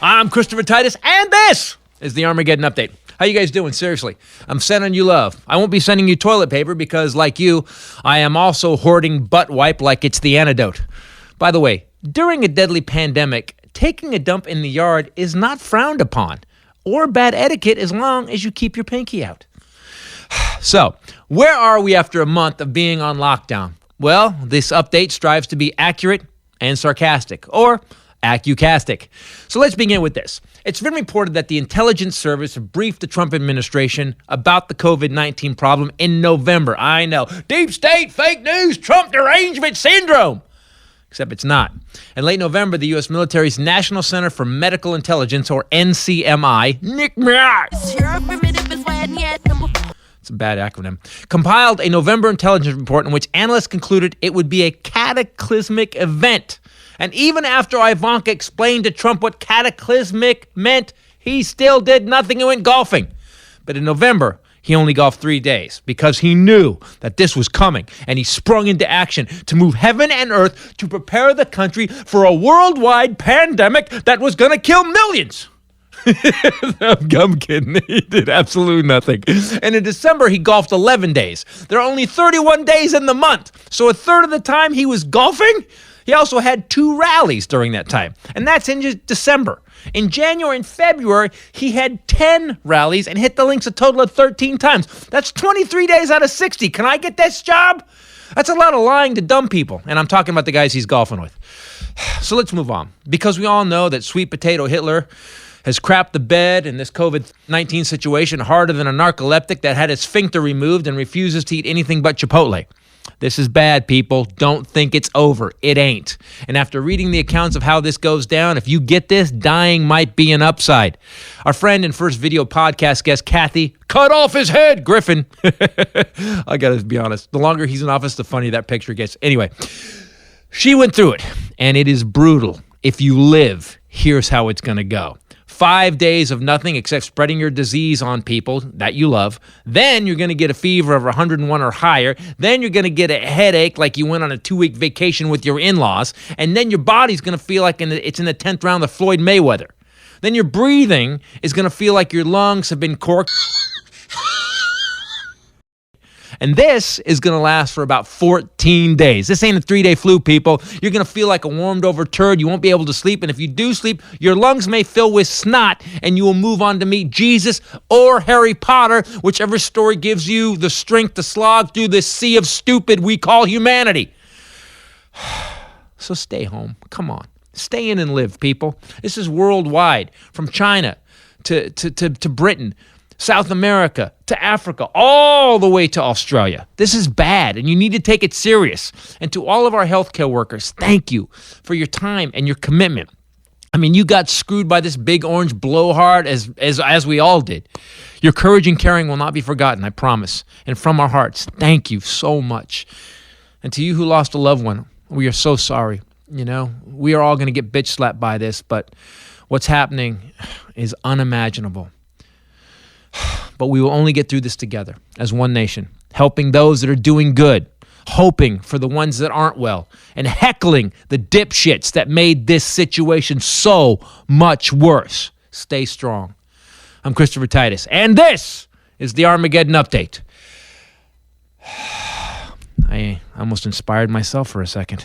I'm Christopher Titus, and this is the Armageddon Update. How you guys doing? Seriously, I'm sending you love. I won't be sending you toilet paper because, like you, I am also hoarding butt wipe like it's the antidote. By the way, during a deadly pandemic, taking a dump in the yard is not frowned upon or bad etiquette as long as you keep your pinky out. So, where are we after a month of being on lockdown? Well, this update strives to be accurate and sarcastic, or accucastic. So let's begin with this. It's been reported that the intelligence service briefed the Trump administration about the COVID-19 problem in November. I know. Deep state, fake news, Trump derangement syndrome. Except it's not. In late November, the U.S. military's National Center for Medical Intelligence, or NCMI, it's a bad acronym, compiled a November intelligence report in which analysts concluded it would be a cataclysmic event. And even after Ivanka explained to Trump what cataclysmic meant, he still did nothing and went golfing. But in November, he only golfed 3 days because he knew that this was coming, and he sprung into action to move heaven and earth to prepare the country for a worldwide pandemic that was going to kill millions. I'm kidding. He did absolutely nothing. And in December, he golfed 11 days. There are only 31 days in the month, so a third of the time he was golfing. He also had 2 rallies during that time, and that's in December. In January and February, he had 10 rallies and hit the links a total of 13 times. That's 23 days out of 60. Can I get this job? That's a lot of lying to dumb people, and I'm talking about the guys he's golfing with. So let's move on, because we all know that sweet potato Hitler has crapped the bed in this COVID-19 situation harder than a narcoleptic that had its sphincter removed and refuses to eat anything but Chipotle. This is bad, people. Don't think it's over. It ain't. And after reading the accounts of how this goes down, if you get this, dying might be an upside. Our friend and first video podcast guest, Kathy, cut off his head, Griffin. I gotta be honest. The longer he's in office, the funnier that picture gets. Anyway, she went through it, and it is brutal. If you live, here's how it's gonna go. 5 days of nothing except spreading your disease on people that you love. Then you're going to get a fever of 101 or higher. Then you're going to get a headache like you went on a 2-week vacation with your in-laws. And then your body's going to feel like it's in the 10th round of Floyd Mayweather. Then your breathing is going to feel like your lungs have been corked. And this is going to last for about 14 days. This ain't a 3-day flu, people. You're going to feel like a warmed over turd. You won't be able to sleep. And if you do sleep, your lungs may fill with snot and you will move on to meet Jesus or Harry Potter, whichever story gives you the strength to slog through this sea of stupid we call humanity. So stay home. Come on. Stay in and live, people. This is worldwide, from China to Britain, South America, to Africa, all the way to Australia. This is bad, and you need to take it serious. And to all of our healthcare workers, thank you for your time and your commitment. I mean, you got screwed by this big orange blowhard as we all did. Your courage and caring will not be forgotten, I promise. And from our hearts, thank you so much. And to you who lost a loved one, we are so sorry. You know, we are all going to get bitch slapped by this, but what's happening is unimaginable. But we will only get through this together as one nation, helping those that are doing good, hoping for the ones that aren't well, and heckling the dipshits that made this situation so much worse. Stay strong. I'm Christopher Titus, and this is the Armageddon Update. I almost inspired myself for a second.